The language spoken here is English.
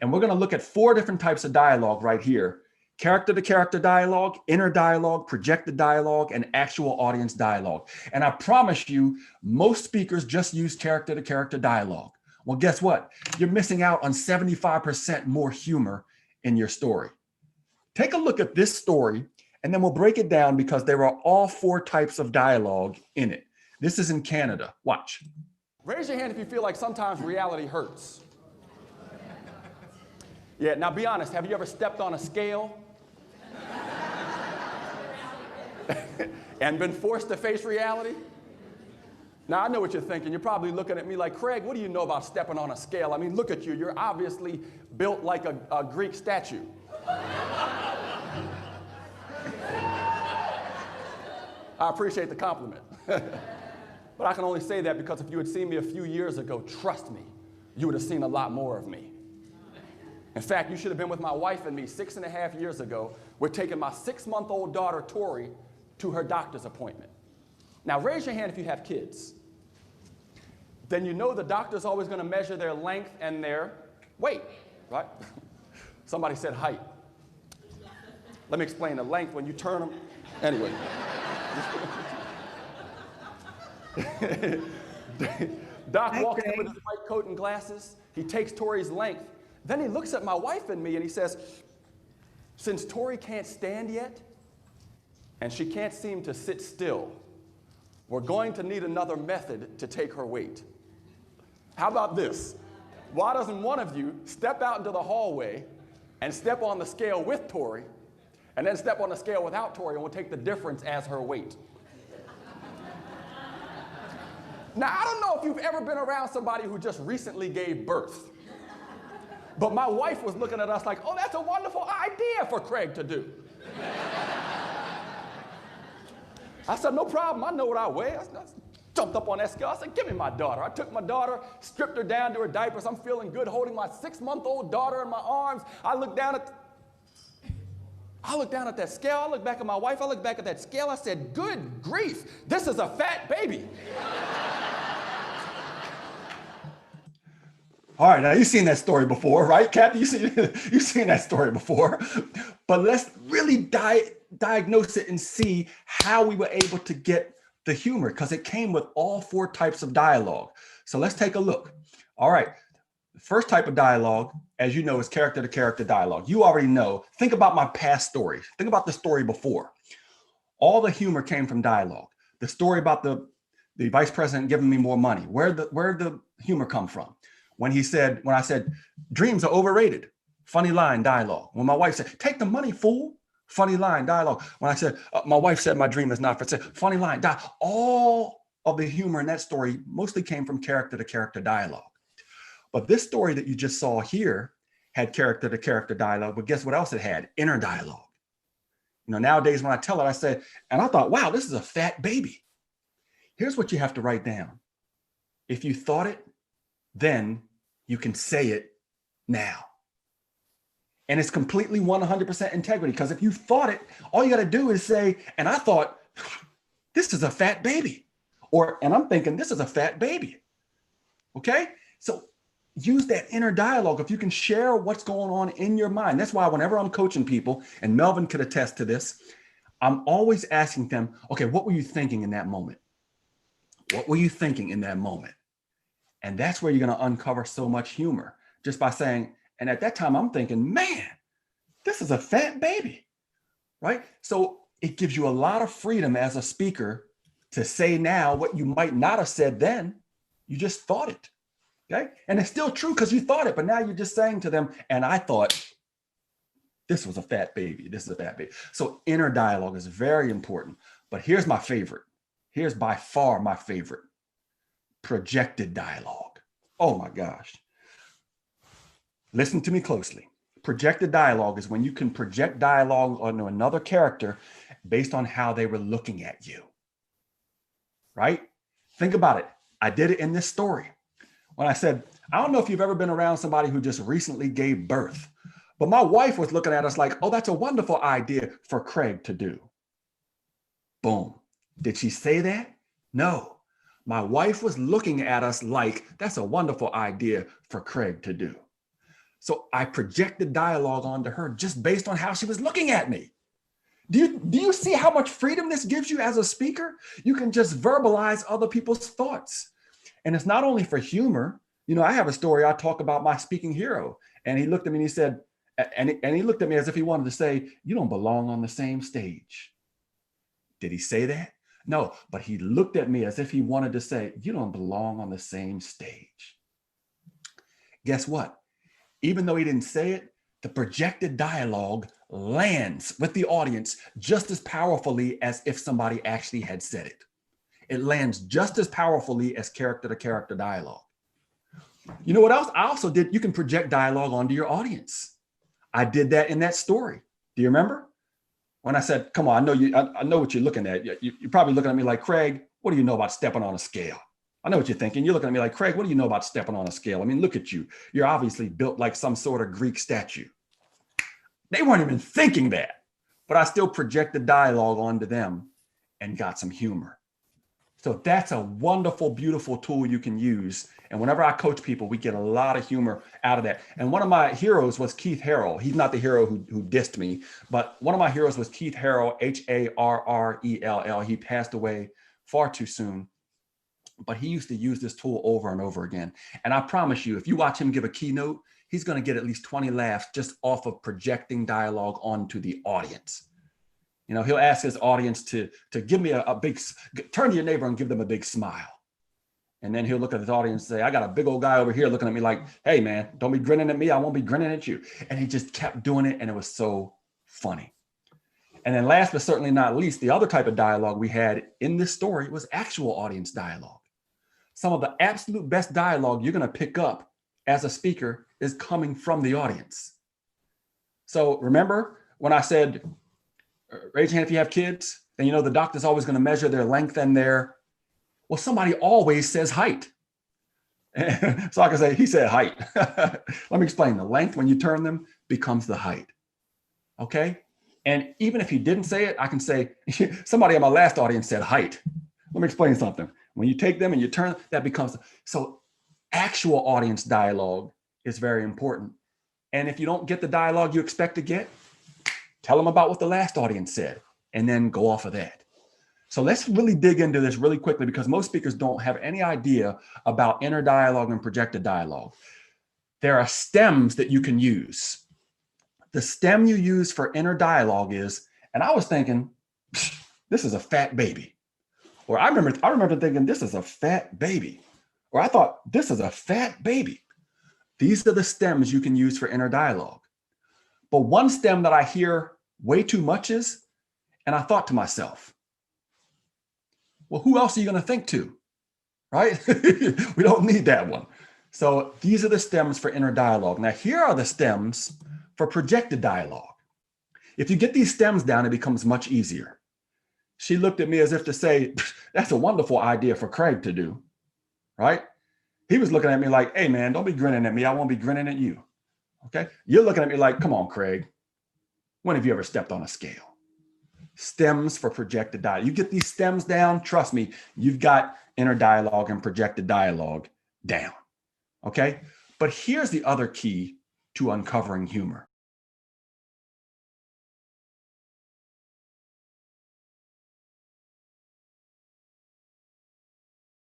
And we're going to look at 4 different types of dialogue right here. Character-to-character dialogue, inner dialogue, projected dialogue, and actual audience dialogue. And I promise you, most speakers just use character-to-character dialogue. Well, guess what? You're missing out on 75% more humor in your story. Take a look at this story, and then we'll break it down because there are all 4 types of dialogue in it. This is in Canada. Watch. Raise your hand if you feel like sometimes reality hurts. Yeah, now be honest, have you ever stepped on a scale and been forced to face reality? Now, I know what you're thinking. You're probably looking at me like, Craig, what do you know about stepping on a scale? I mean, look at you. You're obviously built like a Greek statue. I appreciate the compliment. But I can only say that because if you had seen me a few years ago, trust me, you would have seen a lot more of me. In fact, you should have been with my wife and me 6.5 years ago. We're taking my 6-month-old daughter, Tori, to her doctor's appointment. Now, raise your hand if you have kids. Then you know the doctor's always going to measure their length and their weight, right? Somebody said height. Let me explain the length when you turn them. Anyway. Doc walks in with his white coat and glasses. He takes Tori's length. Then he looks at my wife and me and he says, since Tori can't stand yet and she can't seem to sit still, we're going to need another method to take her weight. How about this? Why doesn't one of you step out into the hallway and step on the scale with Tori and then step on the scale without Tori and we'll take the difference as her weight? Now, I don't know if you've ever been around somebody who just recently gave birth. But my wife was looking at us like, oh, that's a wonderful idea for Craig to do. I said, no problem. I know what I weigh. I jumped up on that scale. I said, give me my daughter. I took my daughter, stripped her down to her diapers. I'm feeling good holding my 6-month-old daughter in my arms. I look down at that scale. I look back at my wife. I look back at that scale. I said, good grief. This is a fat baby. All right, now you've seen that story before, right, Kathy? You've seen that story before. But let's really diagnose it and see how we were able to get the humor, because it came with all 4 types of dialogue. So let's take a look. All right, the first type of dialogue, as you know, is character-to-character dialogue. You already know. Think about my past stories. Think about the story before. All the humor came from dialogue. The story about the vice president giving me more money. Where'd the humor come from? When I said, dreams are overrated, funny line, dialogue. When my wife said, take the money, fool, funny line, dialogue. When I said, my wife said my dream is not for sale, funny line, dialogue. All of the humor in that story mostly came from character-to-character dialogue. But this story that you just saw here had character-to-character dialogue, but guess what else it had? Inner dialogue. You know, nowadays when I tell it, I say, and I thought, wow, this is a fat baby. Here's what you have to write down. If you thought it, then you can say it now. And it's completely 100% integrity, because if you thought it, all you got to do is say, and I thought, this is a fat baby. And I'm thinking, this is a fat baby. Okay? So use that inner dialogue. If you can share what's going on in your mind. That's why whenever I'm coaching people, and Melvin could attest to this, I'm always asking them, okay, what were you thinking in that moment? What were you thinking in that moment? And that's where you're going to uncover so much humor, just by saying, and at that time I'm thinking, man, this is a fat baby, right? So it gives you a lot of freedom as a speaker to say now what you might not have said then. You just thought it, okay? And it's still true because you thought it, but now you're just saying to them, and I thought this was a fat baby. This is a fat baby. So inner dialogue is very important. But here's my favorite. Here's by far my favorite. Projected dialogue. Oh my gosh. Listen to me closely. Projected dialogue is when you can project dialogue onto another character based on how they were looking at you. Right? Think about it. I did it in this story. When I said, I don't know if you've ever been around somebody who just recently gave birth, but my wife was looking at us like, oh, that's a wonderful idea for Craig to do. Boom. Did she say that? No. My wife was looking at us like, that's a wonderful idea for Craig to do. So I projected dialogue onto her just based on how she was looking at me. Do you see how much freedom this gives you as a speaker? You can just verbalize other people's thoughts. And it's not only for humor. I have a story I talk about my speaking hero. And he looked at me and he said, and he looked at me as if he wanted to say, you don't belong on the same stage. Did he say that? No, but he looked at me as if he wanted to say, you don't belong on the same stage. Guess what? Even though he didn't say it, the projected dialogue lands with the audience just as powerfully as if somebody actually had said it. It lands just as powerfully as character-to-character dialogue. You know what else? I also did, you can project dialogue onto your audience. I did that in that story. Do you remember? When I said, come on, I know what you're looking at. You're probably looking at me like, Craig, what do you know about stepping on a scale? I know what you're thinking. You're looking at me like, Craig, what do you know about stepping on a scale? I mean, look at you. You're obviously built like some sort of Greek statue. They weren't even thinking that, but I still projected dialogue onto them and got some humor. So that's a wonderful, beautiful tool you can use. And whenever I coach people, we get a lot of humor out of that. And one of my heroes was Keith Harrell. He's not the hero who dissed me, but one of my heroes was Keith Harrell, Harrell. He passed away far too soon, but he used to use this tool over and over again. And I promise you, if you watch him give a keynote, he's going to get at least 20 laughs just off of projecting dialogue onto the audience. He'll ask his audience to give me a big, turn to your neighbor and give them a big smile. And then he'll look at his audience and say, I got a big old guy over here looking at me like, hey man, don't be grinning at me. I won't be grinning at you. And he just kept doing it. And it was so funny. And then last but certainly not least, the other type of dialogue we had in this story was actual audience dialogue. Some of the absolute best dialogue you're going to pick up as a speaker is coming from the audience. So remember when I said, raise your hand if you have kids, and the doctor's always going to measure their length and well, somebody always says height. So I can say, he said height. Let me explain. The length, when you turn them, becomes the height. Okay? And even if he didn't say it, I can say, somebody in my last audience said height. Let me explain something. When you take them and you turn, that becomes, so actual audience dialogue is very important. And if you don't get the dialogue you expect to get, tell them about what the last audience said, and then go off of that. So let's really dig into this really quickly, because most speakers don't have any idea about inner dialogue and projected dialogue. There are stems that you can use. The stem you use for inner dialogue is, and I was thinking, this is a fat baby. Or I remember thinking, this is a fat baby. Or I thought, this is a fat baby. These are the stems you can use for inner dialogue. But one stem that I hear way too much is, and I thought to myself, well, who else are you going to think to, right? We don't need that one. So these are the stems for inner dialogue. Now, here are the stems for projected dialogue. If you get these stems down, it becomes much easier. She looked at me as if to say, that's a wonderful idea for Craig to do, right? He was looking at me like, hey, man, don't be grinning at me. I won't be grinning at you, okay? You're looking at me like, come on, Craig. When have you ever stepped on a scale? Stems for projected dialogue. You get these stems down, trust me, you've got inner dialogue and projected dialogue down, okay? But here's the other key to uncovering humor.